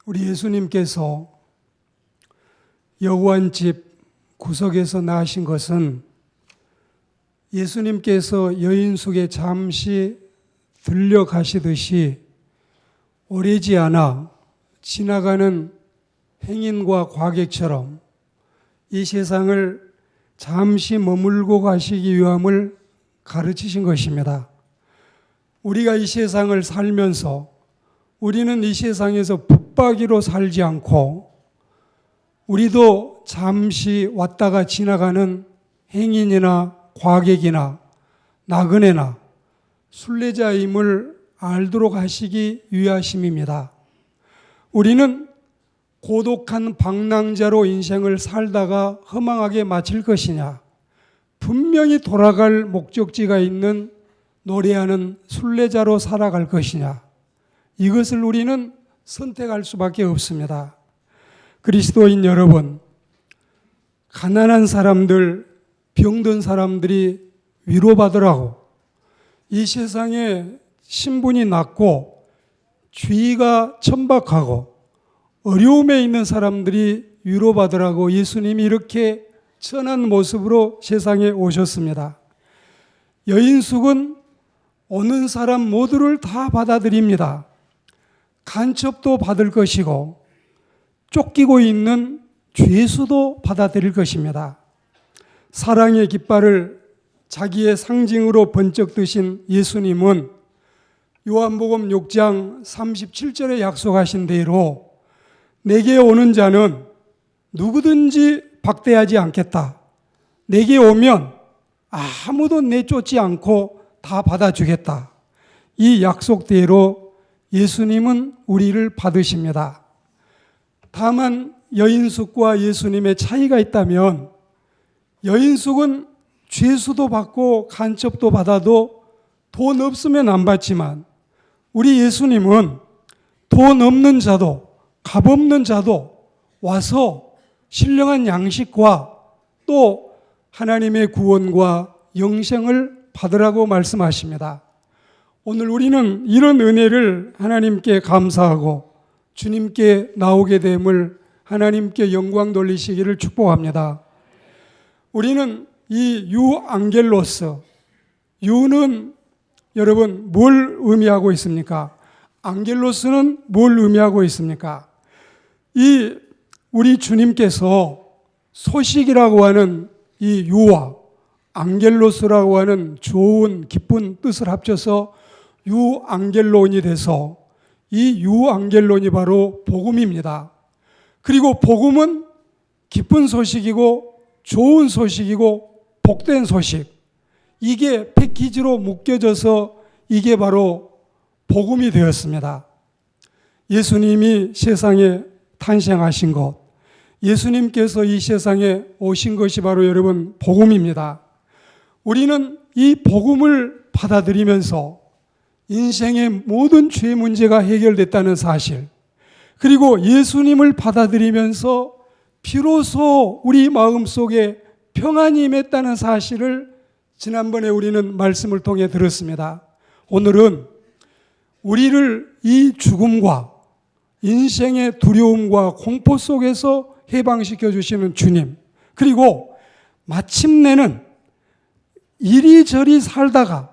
우리 예수님께서 여호와의 집 구석에서 나으신 것은 예수님께서 여인숙에 잠시 들려가시듯이 오래지 않아 지나가는 행인과 과객처럼 이 세상을 잠시 머물고 가시기 위함을 가르치신 것입니다. 우리가 이 세상을 살면서 우리는 이 세상에서 붙박이로 살지 않고 우리도 잠시 왔다가 지나가는 행인이나 과객이나 나그네나 순례자임을 알도록 하시기 위하심입니다. 우리는 고독한 방랑자로 인생을 살다가 허망하게 마칠 것이냐, 분명히 돌아갈 목적지가 있는 노래하는 순례자로 살아갈 것이냐, 이것을 우리는 선택할 수밖에 없습니다. 그리스도인 여러분, 가난한 사람들, 병든 사람들이 위로받으라고 이 세상에 신분이 낮고 주의가 천박하고 어려움에 있는 사람들이 위로받으라고 예수님이 이렇게 천한 모습으로 세상에 오셨습니다. 여인숙은 오는 사람 모두를 다 받아들입니다. 간첩도 받을 것이고 쫓기고 있는 죄수도 받아들일 것입니다. 사랑의 깃발을 자기의 상징으로 번쩍 드신 예수님은 요한복음 6장 37절에 약속하신 대로 내게 오는 자는 누구든지 박대하지 않겠다. 내게 오면 아무도 내쫓지 않고 다 받아주겠다. 이 약속대로 예수님은 우리를 받으십니다. 다만 여인숙과 예수님의 차이가 있다면 여인숙은 죄수도 받고 간첩도 받아도 돈 없으면 안 받지만 우리 예수님은 돈 없는 자도 값 없는 자도 와서 신령한 양식과 또 하나님의 구원과 영생을 받으라고 말씀하십니다. 오늘 우리는 이런 은혜를 하나님께 감사하고 주님께 나오게 됨을 하나님께 영광 돌리시기를 축복합니다. 우리는 이 유앙겔로스, 유는 여러분 뭘 의미하고 있습니까? 앙겔로스는 뭘 의미하고 있습니까? 이 우리 주님께서 소식이라고 하는 이 유와 앙겔로스라고 하는 좋은 기쁜 뜻을 합쳐서 유앙겔론이 돼서 이 유앙겔론이 바로 복음입니다. 그리고 복음은 기쁜 소식이고 좋은 소식이고 복된 소식, 이게 패키지로 묶여져서 이게 바로 복음이 되었습니다. 예수님이 세상에 탄생하신 것, 예수님께서 이 세상에 오신 것이 바로 여러분 복음입니다. 우리는 이 복음을 받아들이면서 인생의 모든 죄 문제가 해결됐다는 사실, 그리고 예수님을 받아들이면서 비로소 우리 마음속에 평안이 임했다는 사실을 지난번에 우리는 말씀을 통해 들었습니다. 오늘은 우리를 이 죽음과 인생의 두려움과 공포 속에서 해방시켜 주시는 주님, 그리고 마침내는 이리저리 살다가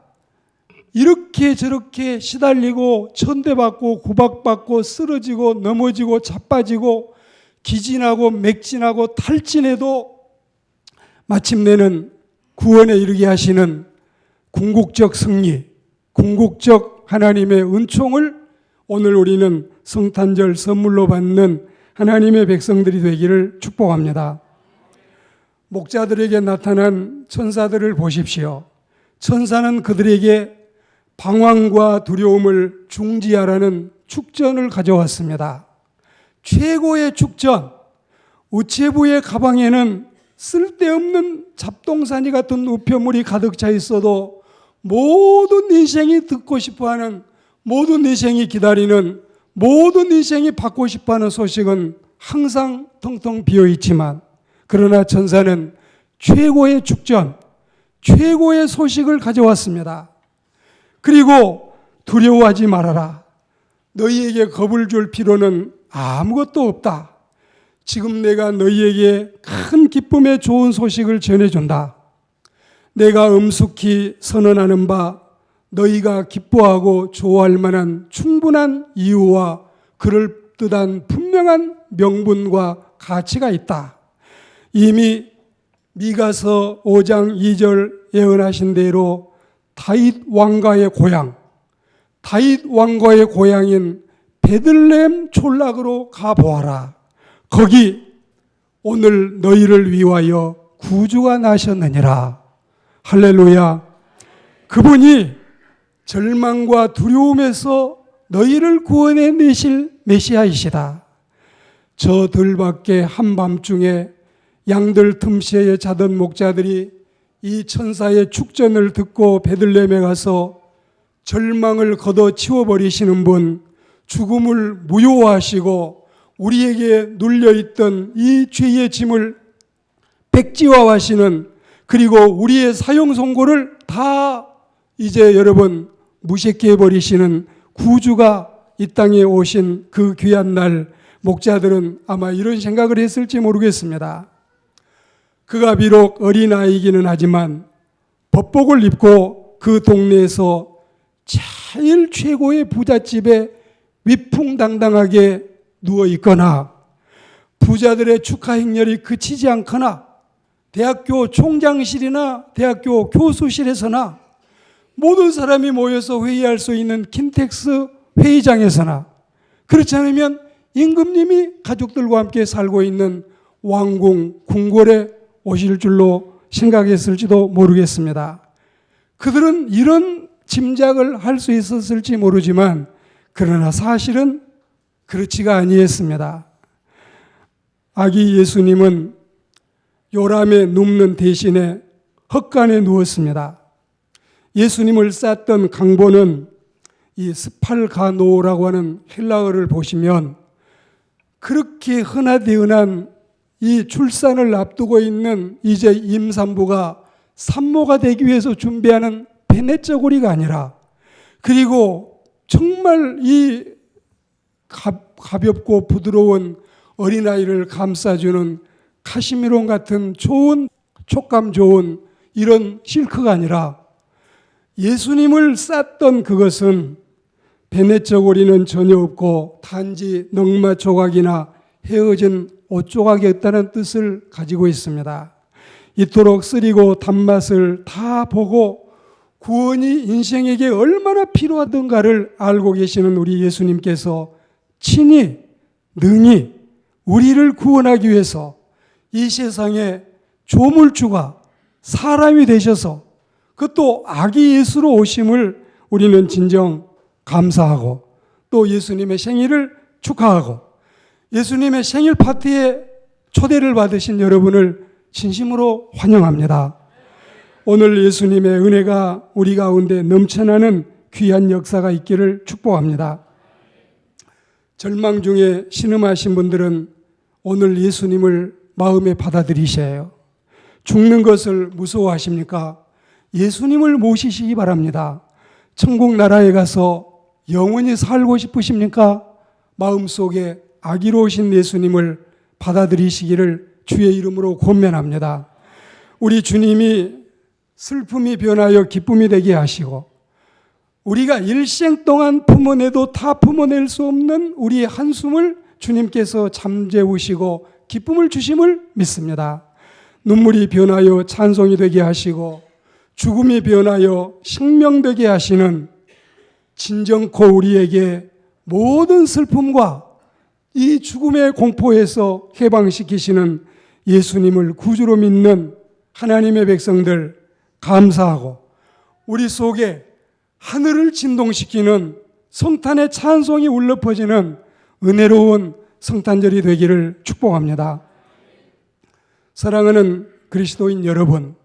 이렇게 저렇게 시달리고 천대받고 구박받고 쓰러지고 넘어지고 자빠지고 기진하고 맥진하고 탈진해도 마침내는 구원에 이르게 하시는 궁극적 승리, 궁극적 하나님의 은총을 오늘 우리는 성탄절 선물로 받는 하나님의 백성들이 되기를 축복합니다. 목자들에게 나타난 천사들을 보십시오. 천사는 그들에게 방황과 두려움을 중지하라는 축전을 가져왔습니다. 최고의 축전, 우체부의 가방에는 쓸데없는 잡동사니 같은 우표물이 가득 차 있어도 모든 인생이 듣고 싶어하는, 모든 인생이 기다리는, 모든 인생이 받고 싶어하는 소식은 항상 텅텅 비어있지만, 그러나 천사는 최고의 축전, 최고의 소식을 가져왔습니다. 그리고 두려워하지 말아라. 너희에게 겁을 줄 필요는 아무것도 없다. 지금 내가 너희에게 큰 기쁨의 좋은 소식을 전해준다. 내가 엄숙히 선언하는 바 너희가 기뻐하고 좋아할 만한 충분한 이유와 그럴듯한 분명한 명분과 가치가 있다. 이미 미가서 5장 2절 예언하신 대로 다윗 왕가의 고향인 베들레헴 촌락으로 가보아라. 거기 오늘 너희를 위하여 구주가 나셨느니라. 할렐루야. 그분이 절망과 두려움에서 너희를 구원해 내실 메시아이시다. 저 들밖에 한밤중에 양들 틈새에 자던 목자들이 이 천사의 축전을 듣고 베들레헴에 가서 절망을 걷어치워버리시는 분, 죽음을 무효화하시고 우리에게 눌려있던 이 죄의 짐을 백지화하시는, 그리고 우리의 사형선고를 다 이제 여러분 무색히 해버리시는 구주가 이 땅에 오신 그 귀한 날, 목자들은 아마 이런 생각을 했을지 모르겠습니다. 그가 비록 어린아이이기는 하지만 법복을 입고 그 동네에서 제일 최고의 부잣집에 위풍당당하게 누워있거나, 부자들의 축하 행렬이 그치지 않거나, 대학교 총장실이나 대학교 교수실에서나, 모든 사람이 모여서 회의할 수 있는 킨텍스 회의장에서나, 그렇지 않으면 임금님이 가족들과 함께 살고 있는 왕궁, 궁궐에 오실 줄로 생각했을지도 모르겠습니다. 그들은 이런 짐작을 할 수 있었을지 모르지만, 그러나 사실은 그렇지가 아니했습니다. 아기 예수님은 요람에 눕는 대신에 헛간에 누웠습니다. 예수님을 쌌던 강보는 이 스팔가노라고 하는 헬라어를 보시면, 그렇게 흔하디흔한 이 출산을 앞두고 있는 이제 임산부가 산모가 되기 위해서 준비하는 베네저고리가 아니라, 그리고 정말 이 가볍고 부드러운 어린아이를 감싸주는 카시미론 같은 좋은, 촉감 좋은 이런 실크가 아니라, 예수님을 쌌던 그것은 베네저고리는 전혀 없고 단지 넝마 조각이나 헤어진 옷 조각이었다는 뜻을 가지고 있습니다. 이토록 쓰리고 단맛을 다 보고 구원이 인생에게 얼마나 필요하던가를 알고 계시는 우리 예수님께서 친히 능히 우리를 구원하기 위해서 이 세상에 조물주가 사람이 되셔서, 그것도 아기 예수로 오심을 우리는 진정 감사하고, 또 예수님의 생일을 축하하고, 예수님의 생일 파티에 초대를 받으신 여러분을 진심으로 환영합니다. 오늘 예수님의 은혜가 우리 가운데 넘쳐나는 귀한 역사가 있기를 축복합니다. 절망 중에 신음하신 분들은 오늘 예수님을 마음에 받아들이셔요. 죽는 것을 무서워하십니까? 예수님을 모시시기 바랍니다. 천국 나라에 가서 영원히 살고 싶으십니까? 마음속에 아기로 오신 예수님을 받아들이시기를 주의 이름으로 권면합니다. 우리 주님이 슬픔이 변하여 기쁨이 되게 하시고, 우리가 일생 동안 품어내도 다 품어낼 수 없는 우리의 한숨을 주님께서 잠재우시고 기쁨을 주심을 믿습니다. 눈물이 변하여 찬송이 되게 하시고 죽음이 변하여 생명되게 하시는, 진정코 우리에게 모든 슬픔과 이 죽음의 공포에서 해방시키시는 예수님을 구주로 믿는 하나님의 백성들 감사하고, 우리 속에 하늘을 진동시키는 성탄의 찬송이 울려 퍼지는 은혜로운 성탄절이 되기를 축복합니다. 사랑하는 그리스도인 여러분,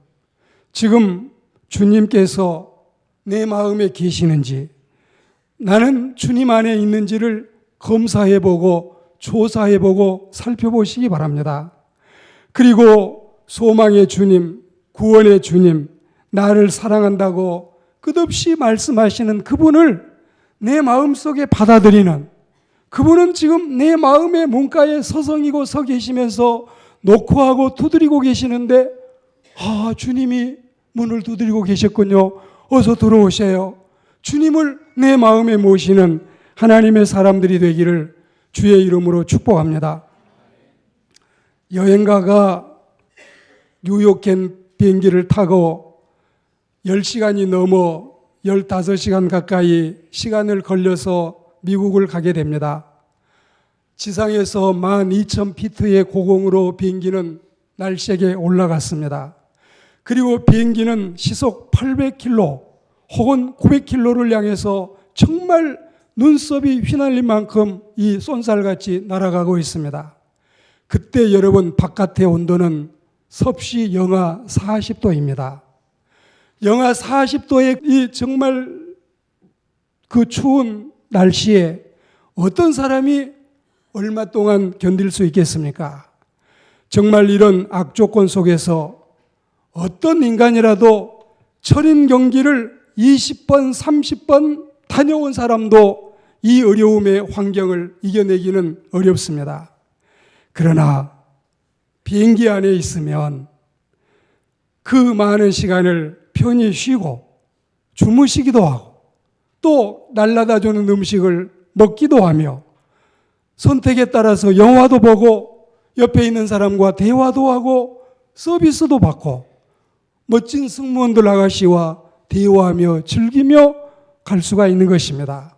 지금 주님께서 내 마음에 계시는지, 나는 주님 안에 있는지를 검사해보고 조사해보고 살펴보시기 바랍니다. 그리고 소망의 주님, 구원의 주님, 나를 사랑한다고 끝없이 말씀하시는 그분을 내 마음속에 받아들이는, 그분은 지금 내 마음의 문가에 서성이고 서 계시면서 노크하고 두드리고 계시는데, 주님이 문을 두드리고 계셨군요. 어서 들어오세요. 주님을 내 마음에 모시는 하나님의 사람들이 되기를 주의 이름으로 축복합니다. 여행가가 뉴욕행 비행기를 타고 10시간이 넘어 15시간 가까이 시간을 걸려서 미국을 가게 됩니다. 지상에서 12,000피트의 고공으로 비행기는 날씨에 올라갔습니다. 그리고 비행기는 시속 800km 혹은 900km를 향해서 정말 눈썹이 휘날릴 만큼 이 쏜살같이 날아가고 있습니다. 그때 여러분, 바깥의 온도는 섭씨 영하 40도입니다. 영하 40도의 이 정말 그 추운 날씨에 어떤 사람이 얼마 동안 견딜 수 있겠습니까? 정말 이런 악조건 속에서 어떤 인간이라도 철인 경기를 20번, 30번 다녀온 사람도 이 어려움의 환경을 이겨내기는 어렵습니다. 그러나 비행기 안에 있으면 그 많은 시간을 편히 쉬고 주무시기도 하고 또 날라다 주는 음식을 먹기도 하며 선택에 따라서 영화도 보고 옆에 있는 사람과 대화도 하고 서비스도 받고 멋진 승무원들 아가씨와 대화하며 즐기며 갈 수가 있는 것입니다.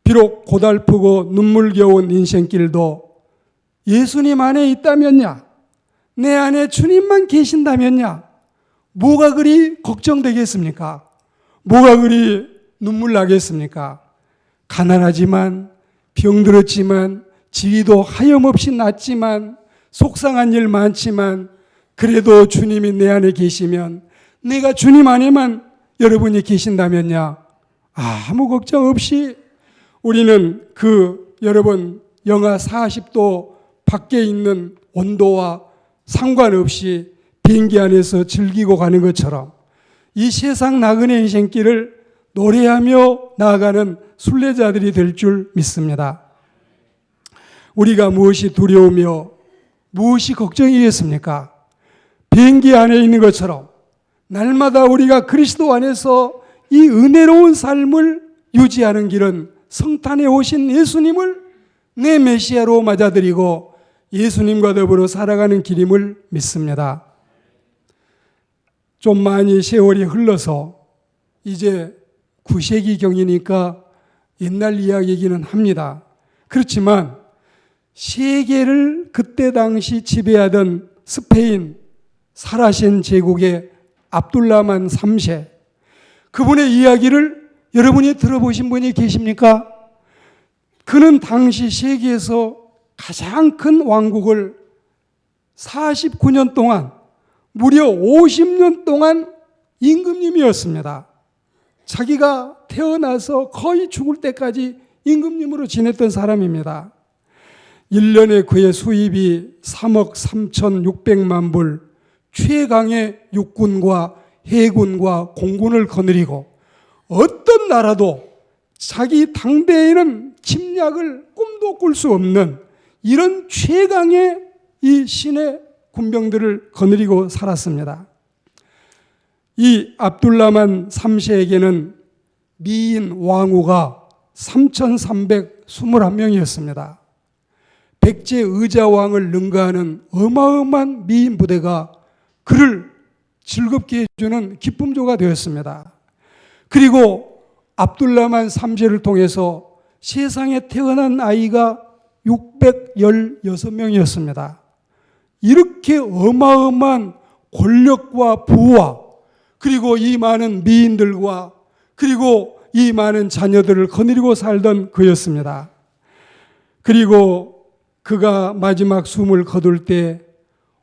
비록 고달프고 눈물겨운 인생길도 예수님 안에 있다면야, 내 안에 주님만 계신다면야, 뭐가 그리 걱정되겠습니까? 뭐가 그리 눈물 나겠습니까? 가난하지만, 병들었지만, 지위도 하염없이 낮지만, 속상한 일 많지만, 그래도 주님이 내 안에 계시면, 내가 주님 안에만 여러분이 계신다면야, 아무 걱정 없이 우리는 여러분 영하 40도 밖에 있는 온도와 상관없이 비행기 안에서 즐기고 가는 것처럼 이 세상 나그네 인생길을 노래하며 나아가는 순례자들이 될 줄 믿습니다. 우리가 무엇이 두려우며 무엇이 걱정이겠습니까? 비행기 안에 있는 것처럼 날마다 우리가 그리스도 안에서 이 은혜로운 삶을 유지하는 길은 성탄에 오신 예수님을 내 메시아로 맞아들이고 예수님과 더불어 살아가는 길임을 믿습니다. 좀 많이 세월이 흘러서 이제 9세기경이니까 옛날 이야기이기는 합니다. 그렇지만 세계를 그때 당시 지배하던 스페인 사라신 제국의 압둘라만 3세, 그분의 이야기를 여러분이 들어보신 분이 계십니까? 그는 당시 세계에서 가장 큰 왕국을 49년 동안, 무려 50년 동안 임금님이었습니다. 자기가 태어나서 거의 죽을 때까지 임금님으로 지냈던 사람입니다. 1년에 그의 수입이 3억 3,600만 불, 최강의 육군과 해군과 공군을 거느리고 어떤 나라도 자기 당대에는 침략을 꿈도 꿀 수 없는 이런 최강의 이 신의 군병들을 거느리고 살았습니다. 이 압둘라만 3세에게는 미인 왕후가 3,321명이었습니다. 백제 의자왕을 능가하는 어마어마한 미인 부대가 그를 즐겁게 해주는 기쁨조가 되었습니다. 그리고 압둘라만 3세를 통해서 세상에 태어난 아이가 616명이었습니다. 이렇게 어마어마한 권력과 부와 그리고 이 많은 미인들과 그리고 이 많은 자녀들을 거느리고 살던 그였습니다. 그리고 그가 마지막 숨을 거둘 때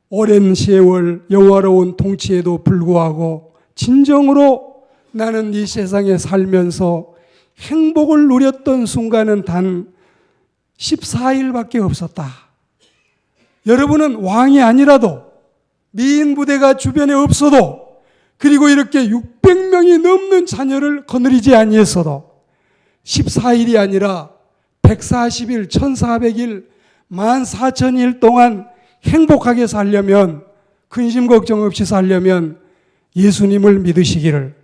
오랜 세월 영화로운 통치에도 불구하고 진정으로 나는 이 세상에 살면서 행복을 누렸던 순간은 단 14일밖에 없었다. 여러분은 왕이 아니라도 미인 부대가 주변에 없어도 그리고 이렇게 600명이 넘는 자녀를 거느리지 아니했어도 14일이 아니라 140일, 1400일, 14,000일 동안 행복하게 살려면, 근심 걱정 없이 살려면 예수님을 믿으시기를,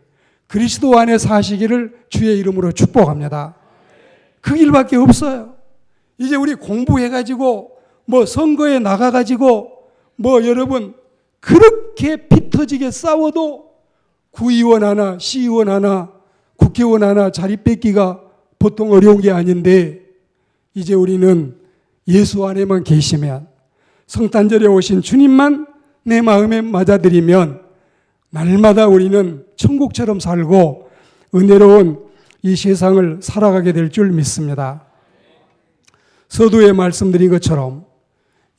그리스도 안에 사시기를 주의 이름으로 축복합니다. 그 길밖에 없어요. 이제 우리 공부해가지고 선거에 나가가지고 여러분 그렇게 피 터지게 싸워도 구의원 하나, 시의원 하나, 국회의원 하나 자리 뺏기가 보통 어려운 게 아닌데, 이제 우리는 예수 안에만 계시면, 성탄절에 오신 주님만 내 마음에 맞아들이면 날마다 우리는 천국처럼 살고 은혜로운 이 세상을 살아가게 될 줄 믿습니다. 서두에 말씀드린 것처럼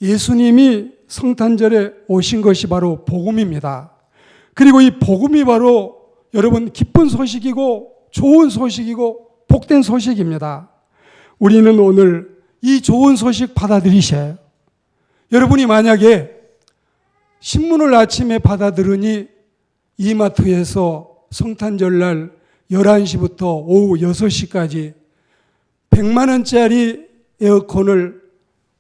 예수님이 성탄절에 오신 것이 바로 복음입니다. 그리고 이 복음이 바로 여러분 기쁜 소식이고 좋은 소식이고 복된 소식입니다. 우리는 오늘 이 좋은 소식 받아들이셔요. 여러분이 만약에 신문을 아침에 받아들으니 이마트에서 성탄절날 11시부터 오후 6시까지 100만 원짜리 에어컨을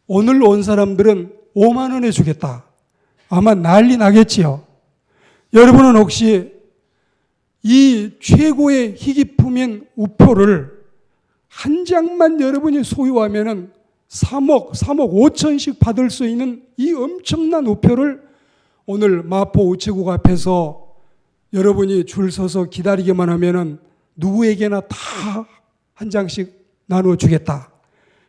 오늘 온 사람들은 5만 원에 주겠다. 아마 난리 나겠지요. 여러분은 혹시 이 최고의 희귀품인 우표를 한 장만 여러분이 소유하면은 3억 5천씩 받을 수 있는 이 엄청난 우표를 오늘 마포 우체국 앞에서 여러분이 줄 서서 기다리기만 하면은 누구에게나 다 한 장씩 나눠주겠다.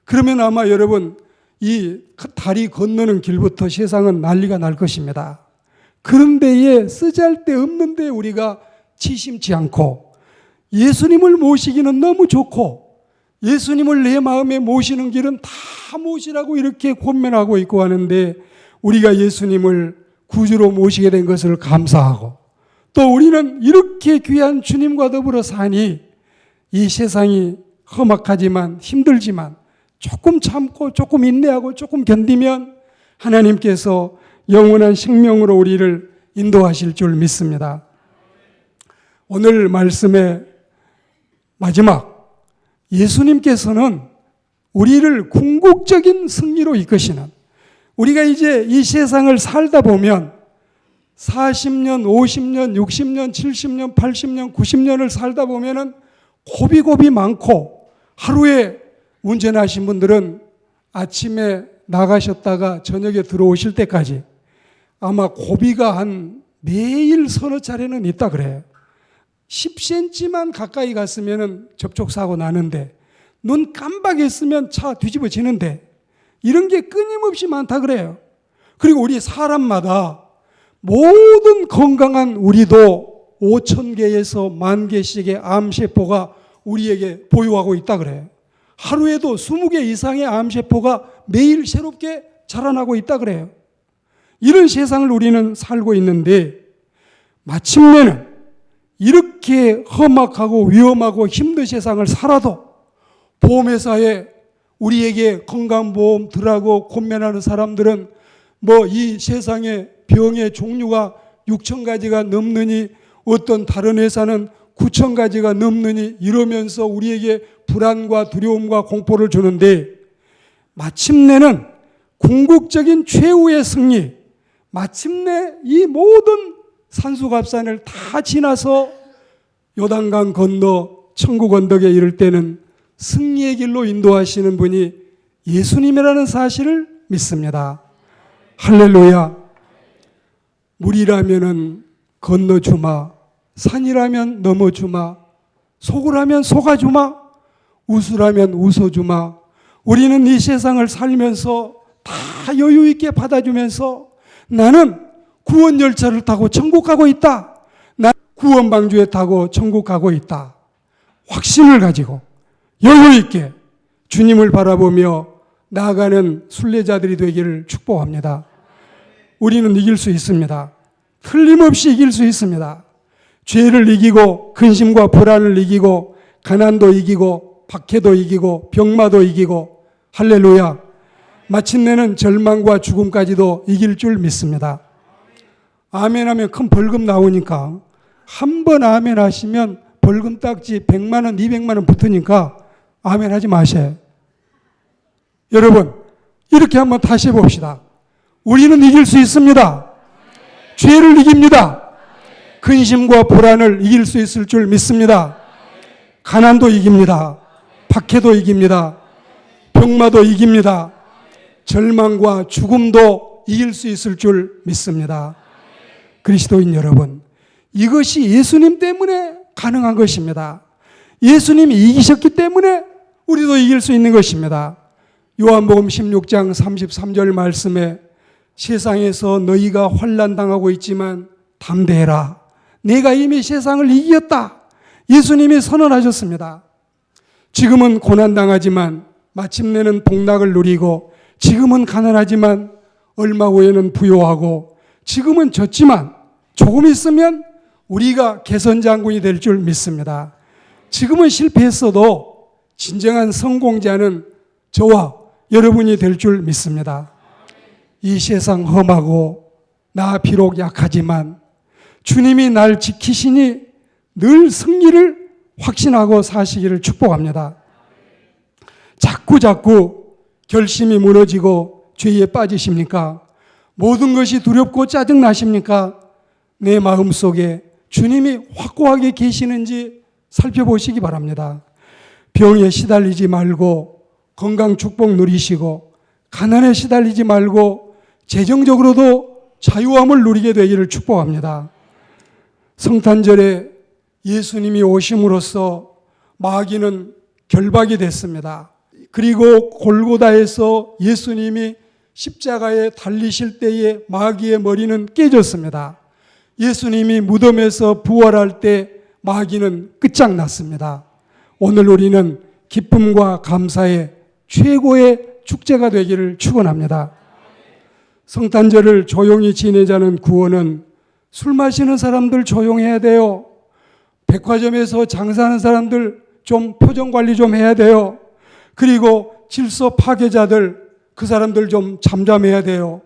그러면 아마 여러분 이 다리 건너는 길부터 세상은 난리가 날 것입니다. 그런데에 쓰잘데없는데 우리가 치심치 않고 예수님을 모시기는 너무 좋고 예수님을 내 마음에 모시는 길은 다 모시라고 이렇게 권면하고 있고 하는데, 우리가 예수님을 구주로 모시게 된 것을 감사하고 또 우리는 이렇게 귀한 주님과 더불어 사니 이 세상이 험악하지만 힘들지만 조금 참고 조금 인내하고 조금 견디면 하나님께서 영원한 생명으로 우리를 인도하실 줄 믿습니다. 오늘 말씀의 마지막, 예수님께서는 우리를 궁극적인 승리로 이끄시는, 우리가 이제 이 세상을 살다 보면 40년, 50년, 60년, 70년, 80년, 90년을 살다 보면은 고비고비 많고, 하루에 운전하신 분들은 아침에 나가셨다가 저녁에 들어오실 때까지 아마 고비가 한 매일 서너 차례는 있다 그래요. 10cm만 가까이 갔으면 접촉사고 나는데, 눈 깜박했으면 차 뒤집어지는데, 이런 게 끊임없이 많다 그래요. 그리고 우리 사람마다 모든 건강한 우리도 5,000개에서 10,000개씩의 암세포가 우리에게 보유하고 있다 그래요. 하루에도 20개 이상의 암세포가 매일 새롭게 자라나고 있다 그래요. 이런 세상을 우리는 살고 있는데, 마침내는 이렇게 험악하고 위험하고 힘든 세상을 살아도 보험회사에 우리에게 건강보험 들라고 권면하는 사람들은 이 세상에 병의 종류가 6,000가지가 넘느니 어떤 다른 회사는 9,000가지가 넘느니 이러면서 우리에게 불안과 두려움과 공포를 주는데, 마침내는 궁극적인 최후의 승리, 마침내 이 모든 산수갑산을 다 지나서 요단강 건너 천국 언덕에 이를 때는 승리의 길로 인도하시는 분이 예수님이라는 사실을 믿습니다. 할렐루야. 물이라면은 건너주마, 산이라면 넘어주마, 속으라면 속아주마, 웃으라면 웃어주마. 우리는 이 세상을 살면서 다 여유 있게 받아주면서 나는 구원 열차를 타고 천국 가고 있다. 난 구원 방주에 타고 천국 가고 있다. 확신을 가지고 여유 있게 주님을 바라보며 나아가는 순례자들이 되기를 축복합니다. 우리는 이길 수 있습니다. 틀림없이 이길 수 있습니다. 죄를 이기고 근심과 불안을 이기고 가난도 이기고 박해도 이기고 병마도 이기고, 할렐루야, 마침내는 절망과 죽음까지도 이길 줄 믿습니다. 아멘 하면 큰 벌금 나오니까, 한 번 아멘 하시면 벌금 딱지 100만 원, 200만 원 붙으니까 아멘 하지 마세요. 여러분, 이렇게 한번 다시 해봅시다. 우리는 이길 수 있습니다. 죄를 이깁니다. 근심과 불안을 이길 수 있을 줄 믿습니다. 가난도 이깁니다. 박해도 이깁니다. 병마도 이깁니다. 절망과 죽음도 이길 수 있을 줄 믿습니다. 그리스도인 여러분, 이것이 예수님 때문에 가능한 것입니다. 예수님이 이기셨기 때문에 우리도 이길 수 있는 것입니다. 요한복음 16장 33절 말씀에 세상에서 너희가 환난당하고 있지만 담대해라. 내가 이미 세상을 이겼다. 예수님이 선언하셨습니다. 지금은 고난당하지만 마침내는 복락을 누리고, 지금은 가난하지만 얼마 후에는 부요하고, 지금은 졌지만 조금 있으면 우리가 개선장군이 될 줄 믿습니다. 지금은 실패했어도 진정한 성공자는 저와 여러분이 될 줄 믿습니다. 이 세상 험하고 나 비록 약하지만 주님이 날 지키시니 늘 승리를 확신하고 사시기를 축복합니다. 자꾸 결심이 무너지고 죄에 빠지십니까? 모든 것이 두렵고 짜증나십니까? 내 마음속에 주님이 확고하게 계시는지 살펴보시기 바랍니다. 병에 시달리지 말고 건강 축복 누리시고, 가난에 시달리지 말고 재정적으로도 자유함을 누리게 되기를 축복합니다. 성탄절에 예수님이 오심으로써 마귀는 결박이 됐습니다. 그리고 골고다에서 예수님이 십자가에 달리실 때에 마귀의 머리는 깨졌습니다. 예수님이 무덤에서 부활할 때 마귀는 끝장났습니다. 오늘 우리는 기쁨과 감사의 최고의 축제가 되기를 축원합니다. 성탄절을 조용히 지내자는 구원은 술 마시는 사람들 조용해야 돼요. 백화점에서 장사하는 사람들 좀 표정 관리 좀 해야 돼요. 그리고 질서 파괴자들, 그 사람들 좀 잠잠해야 돼요.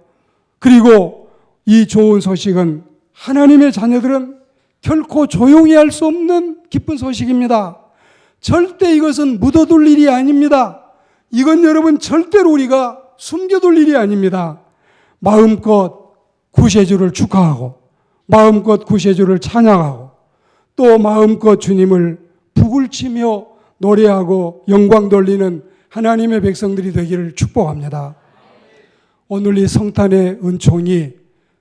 그리고 이 좋은 소식은 하나님의 자녀들은 결코 조용히 할 수 없는 기쁜 소식입니다. 절대 이것은 묻어둘 일이 아닙니다. 이건 여러분 절대로 우리가 숨겨둘 일이 아닙니다. 마음껏 구세주를 축하하고, 마음껏 구세주를 찬양하고, 또 마음껏 주님을 북을 치며 노래하고 영광 돌리는 하나님의 백성들이 되기를 축복합니다. 오늘 이 성탄의 은총이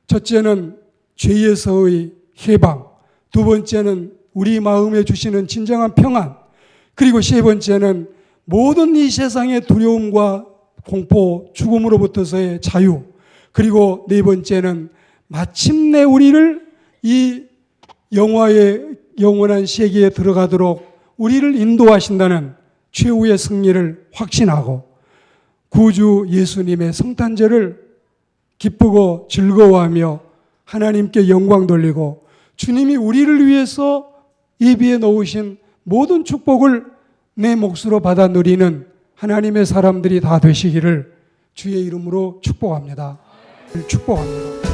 첫째는 죄에서의 해방, 두 번째는 우리 마음에 주시는 진정한 평안, 그리고 세 번째는 모든 이 세상의 두려움과 공포, 죽음으로부터서의 자유, 그리고 네 번째는 마침내 우리를 이 영화의 영원한 세계에 들어가도록 우리를 인도하신다는 최후의 승리를 확신하고, 구주 예수님의 성탄절을 기쁘고 즐거워하며 하나님께 영광 돌리고, 주님이 우리를 위해서 예비해 놓으신 모든 축복을 내 몫으로 받아 누리는 하나님의 사람들이 다 되시기를 주의 이름으로 축복합니다. 축복합니다.